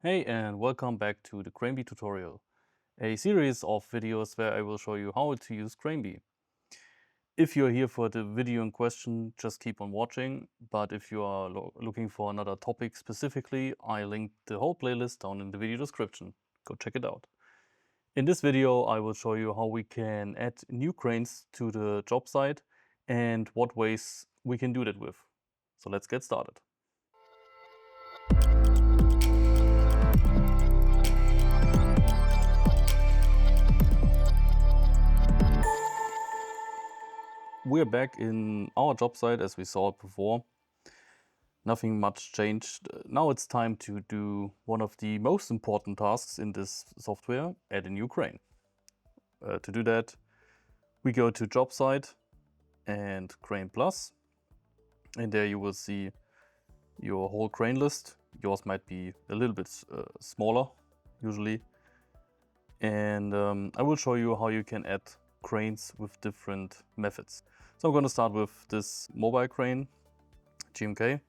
Hey, and welcome back to the CraneBee tutorial, a series of videos where I will show you how to use CraneBee. If you're here for the video in question, just keep on watching, but if you are looking for another topic specifically, I linked the whole playlist down in the video description. Go check it out. In this video, I will show you how we can add new cranes to the job site and what ways we can do that with. So let's get started. We're back in our job site as we saw it before. Nothing much changed. Now it's time to do one of the most important tasks in this software, add a new crane. To do that, we go to job site and Crane Plus, and there you will see your whole crane list. Yours might be a little bit smaller usually. And I will show you how you can add cranes with different methods. So I'm going to start with this mobile crane, GMK.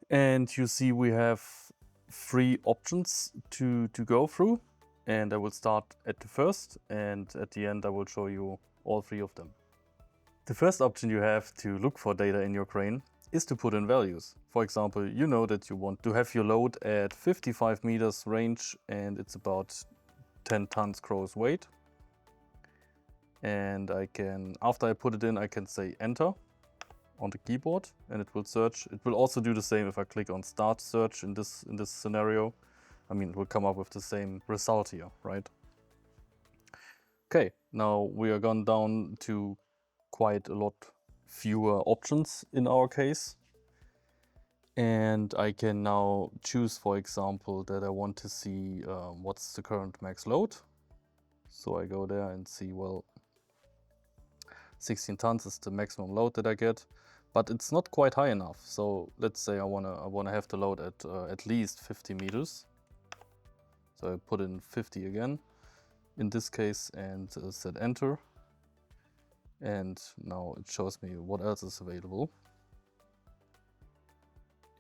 And you see we have 3 options to go through. And I will start at the first, and at the end I will show you all 3 of them. The first option you have to look for data in your crane is to put in values. For example, you know that you want to have your load at 55 meters range and it's about 10 tons gross weight. And after I put it in, I can say enter on the keyboard and it will search. It will also do the same if I click on start search in this scenario. I mean, it will come up with the same result here, right? Okay, now we are gone down to quite a lot fewer options in our case. And I can now choose, for example, that I want to see what's the current max load. So I go there and see, well, 16 tons is the maximum load that I get, but it's not quite high enough. So let's say I wanna have the load at least 50 meters. So I put in 50 again in this case and set enter. And now it shows me what else is available.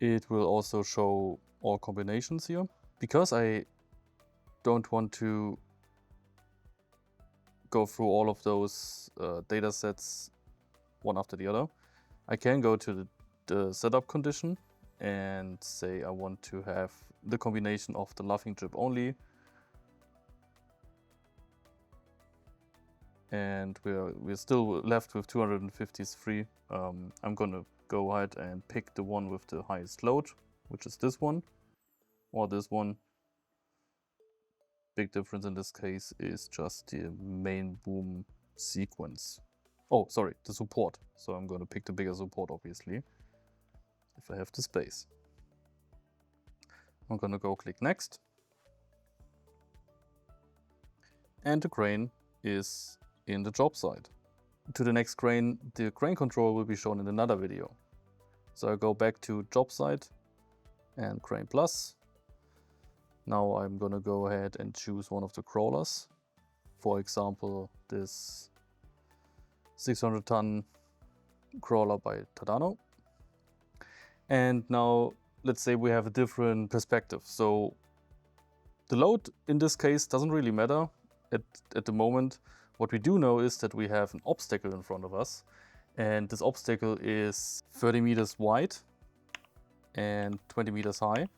It will also show all combinations here. Because I don't want to go through all of those data sets one after the other, I can go to the setup condition and say I want to have the combination of the luffing jib only. And we're still left with 253. I'm gonna go ahead and pick the one with the highest load, which is this one, or this one. Big difference in this case is just the main boom sequence. Oh, sorry, the support. So I'm gonna pick the bigger support, obviously, if I have the space. I'm gonna go click next. And the crane is in the job site. To the next crane, the crane control will be shown in another video. So I go back to job site and Crane Plus. Now I'm gonna go ahead and choose one of the crawlers. For example, this 600 ton crawler by Tadano. And now let's say we have a different perspective. So the load in this case doesn't really matter at the moment. What we do know is that we have an obstacle in front of us, and this obstacle is 30 meters wide and 20 meters high.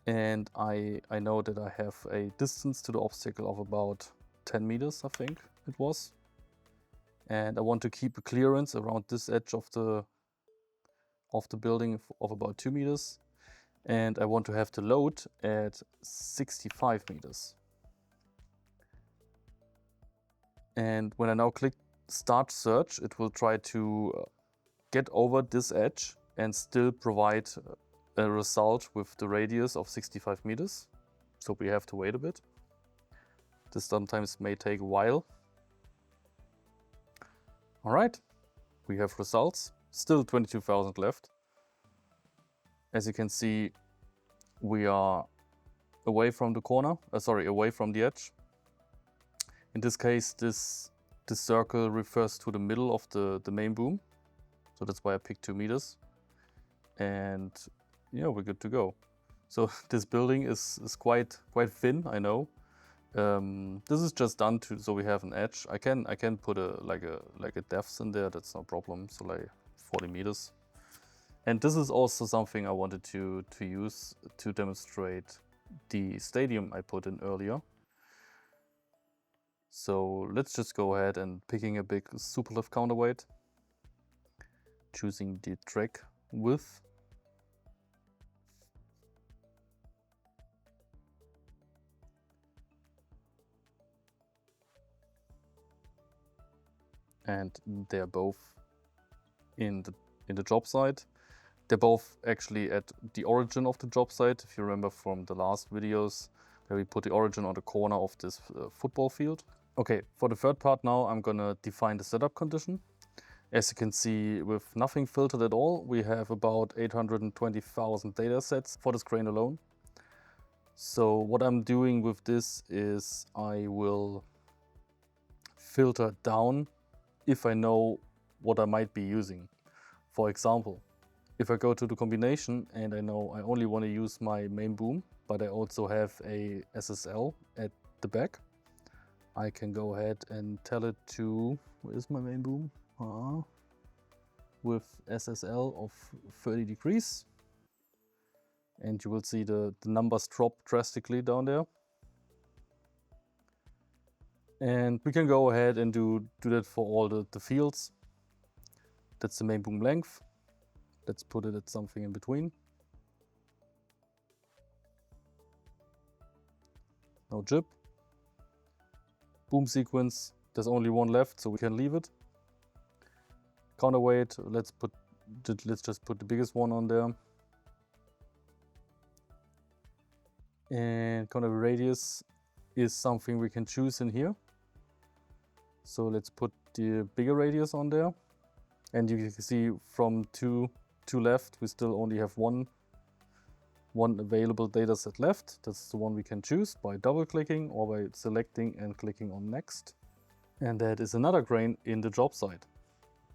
And I know that I have a distance to the obstacle of about 10 meters, I think it was. And I want to keep a clearance around this edge of the building of about 2 meters. And I want to have the load at 65 meters. And when I now click start search, it will try to get over this edge and still provide a result with the radius of 65 meters. So we have to wait a bit. This sometimes may take a while. All right, we have results. Still 22,000 left. As you can see, we are away from the corner, away from the edge. In this case, this circle refers to the middle of the main boom. So that's why I picked 2 meters. And yeah, we're good to go. So this building is quite thin, I know. This is just done so we have an edge. I can put like a depth in there, that's no problem. So like 40 meters. And this is also something I wanted to use to demonstrate the stadium I put in earlier. So let's just go ahead and picking a big superlift counterweight, choosing the track width. And they're both in the job site. They're both actually at the origin of the job site. If you remember from the last videos, where we put the origin on the corner of this football field. Okay, for the third part now, I'm gonna define the setup condition. As you can see, with nothing filtered at all, we have about 820,000 data sets for this crane alone. So what I'm doing with this is I will filter down if I know what I might be using. For example, if I go to the combination and I know I only want to use my main boom, but I also have a SSL at the back, I can go ahead and tell it to, where is my main boom? With SSL of 30 degrees. And you will see the numbers drop drastically down there. And we can go ahead and do that for all the fields. That's the main boom length. Let's put it at something in between. No jib. Boom sequence, there's only one left, so we can leave it. Counterweight, let's just put the biggest one on there. And counterweight radius is something we can choose in here. So let's put the bigger radius on there. And you can see from two left, we still only have one available data set left. That's the one we can choose by double clicking or by selecting and clicking on next. And that is another crane in the job site.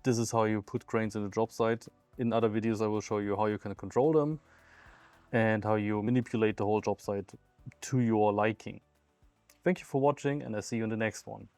This is how you put cranes in the job site. In other videos I will show you how you can control them and how you manipulate the whole job site to your liking. Thank you for watching, and I'll see you in the next one.